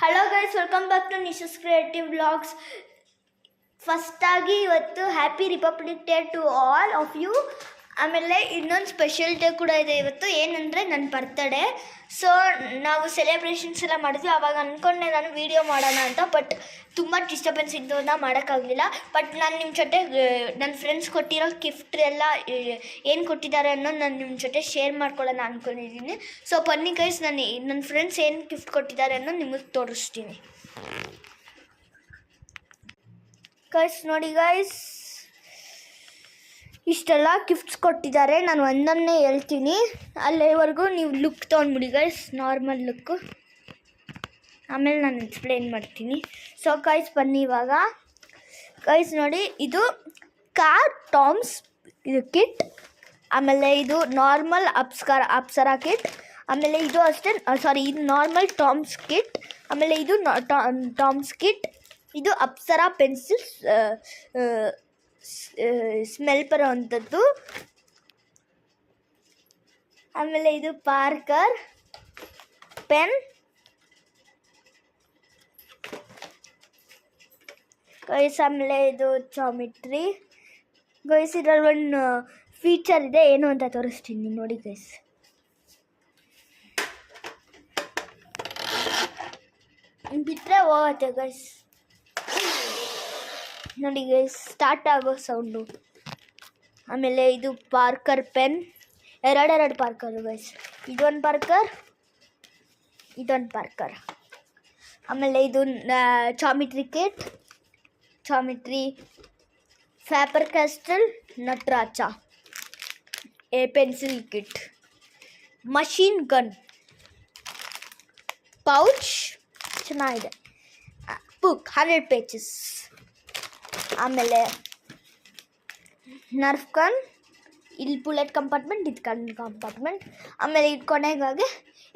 Hello guys, welcome back to Nisha's creative vlogs. ಫಸ್ಟಾಗಿ ಇವತ್ತು happy republic day to all of you. ಆಮೇಲೆ ಇನ್ನೊಂದು special day ಕೂಡ ಇದೆ ಇವತ್ತು, ಏನಂದರೆ ನನ್ನ ಬರ್ತಡೇ. ಸೊ ನಾವು ಸೆಲೆಬ್ರೇಷನ್ಸ್ ಎಲ್ಲ ಮಾಡಿದ್ವಿ. ಆವಾಗ ಅಂದ್ಕೊಂಡೆ ನಾನು ವೀಡಿಯೋ ಮಾಡೋಣ ಅಂತ, ಬಟ್ ತುಂಬ ಡಿಸ್ಟರ್ಬೆನ್ಸ್ ಇದ್ದೋನ್ನ ಮಾಡೋಕ್ಕಾಗಲಿಲ್ಲ. ಬಟ್ ನಾನು ನಿಮ್ಮ ಜೊತೆ ನನ್ನ ಫ್ರೆಂಡ್ಸ್ ಕೊಟ್ಟಿರೋ ಗಿಫ್ಟ್ ಎಲ್ಲ ಏನು ಕೊಟ್ಟಿದ್ದಾರೆ ಅನ್ನೋದು ನಾನು ನಿಮ್ಮ ಜೊತೆ ಶೇರ್ ಮಾಡ್ಕೊಳ್ಳೋಣ ಅಂದ್ಕೊಂಡಿದ್ದೀನಿ. ಸೊ ಬನ್ನಿ ಗೈಸ್, ನನ್ನ ಫ್ರೆಂಡ್ಸ್ ಏನು ಗಿಫ್ಟ್ ಕೊಟ್ಟಿದ್ದಾರೆ ಅನ್ನೋದು ನಿಮಗೆ ತೋರಿಸ್ತೀನಿ. ಗೈಸ್ ನೋಡಿ ಗೈಸ್, ಇಷ್ಟೆಲ್ಲ ಗಿಫ್ಟ್ಸ್ ಕೊಟ್ಟಿದ್ದಾರೆ. ನಾನು ಒಂದನ್ನೇ ಹೇಳ್ತೀನಿ, ಅಲ್ಲಿವರೆಗೂ ನೀವು ಲುಕ್ ತೊಗೊಂಡ್ಬಿಡಿ ಗೈಸ್, ನಾರ್ಮಲ್ ಲುಕ್ಕು. ಆಮೇಲೆ ನಾನು ಎಕ್ಸ್ಪ್ಲೇನ್ ಮಾಡ್ತೀನಿ. ಸೊ ಗೈಸ್ ಬನ್ನಿ ಇವಾಗ. ಗೈಸ್ ನೋಡಿ, ಇದು ಕಾರ್ ಟಾಮ್ಸ್ ಇದು ಕಿಟ್. ಆಮೇಲೆ ಇದು ನಾರ್ಮಲ್ ಅಪ್ಸರಾ ಕಿಟ್. ಆಮೇಲೆ ಇದು ಅಷ್ಟೇ, ಸಾರಿ, ಇದು ನಾರ್ಮಲ್ ಟಾಮ್ಸ್ ಕಿಟ್. ಆಮೇಲೆ ಇದು ಟಾಮ್ಸ್ ಕಿಟ್. ಇದು ಅಪ್ಸರಾ ಪೆನ್ಸಿಲ್ಸ್ ಸ್ಮೆಲ್ ಬರೋವಂಥದ್ದು. ಆಮೇಲೆ ಇದು ಪಾರ್ಕರ್ ಪೆನ್. ಗೈಸ್ ಆಮೇಲೆ ಇದು ಜಾಮಿಟ್ರಿ. ಗೈಸ್ ಇದರಲ್ಲಿ ಒಂದು ಫೀಚರ್ ಇದೆ, ಏನು ಅಂತ ತೋರಿಸ್ತೀನಿ ನೋಡಿ ಗೈಸ್. ಬಿಟ್ಟರೆ ಹೋಗುತ್ತೆ ಗೈಸ್. ನೋಡಿ ಗೈಸ್, ಸ್ಟಾರ್ಟ್ ಆಗೋ ಸೌಂಡು. ಆಮೇಲೆ ಇದು ಪಾರ್ಕರ್ ಪೆನ್, ಎರಡು ಪಾರ್ಕರು ಗೈಸ್. ಇದೊಂದು ಪಾರ್ಕರ್, ಇದೊಂದು ಪಾರ್ಕರ್. ಆಮೇಲೆ ಇದು ಜಾಮಿಟ್ರಿ ಕಿಟ್, ಜಾಮಿಟ್ರಿ ಫ್ಯಾಪರ್ castle Nataraj pencil kit, machine gun pouch ಚೆನ್ನಾಗಿದೆ, ಬುಕ್ 100 ಪೇಜಸ್. ಆಮೇಲೆ ನರ್ಫ್ ಗನ್, ಇಲ್ಲಿ ಬುಲೆಟ್ ಕಂಪಾರ್ಟ್ಮೆಂಟ್, ಇದು ಗನ್ ಕಂಪಾರ್ಟ್ಮೆಂಟ್. ಆಮೇಲೆ ಇದು ಕೊನೆಗಾಗಿ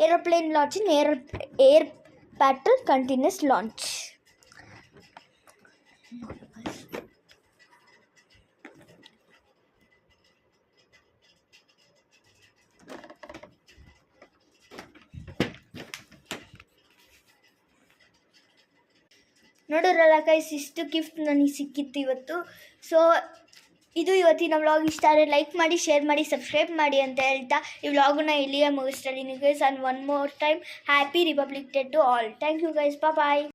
ಏರೋಪ್ಲೇನ್ ಲಾಂಚಿಂಗ್, ಏರ್ ಪ್ಯಾಟಲ್ ಕಂಟಿನ್ಯೂಸ್ ಲಾಂಚ್. ನೋಡೋರಲ್ಲ ಗೈಸ್, ಇಷ್ಟು ಗಿಫ್ಟ್ ನನಗೆ ಸಿಕ್ಕಿತ್ತು ಇವತ್ತು. ಸೊ ಇದು ಇವತ್ತಿನ ವ್ಲಾಗ್. ಇಷ್ಟ ಆದರೆ ಲೈಕ್ ಮಾಡಿ, ಶೇರ್ ಮಾಡಿ, ಸಬ್ಸ್ಕ್ರೈಬ್ ಮಾಡಿ ಅಂತ ಹೇಳ್ತಾ ಈ ವ್ಲಾಗನ್ನ ಇಲ್ಲಿಯೇ ಮುಗಿಸ್ತಾ ಇದ್ದೀನಿ guys. And one more time happy republic day to all. Thank you guys, bye.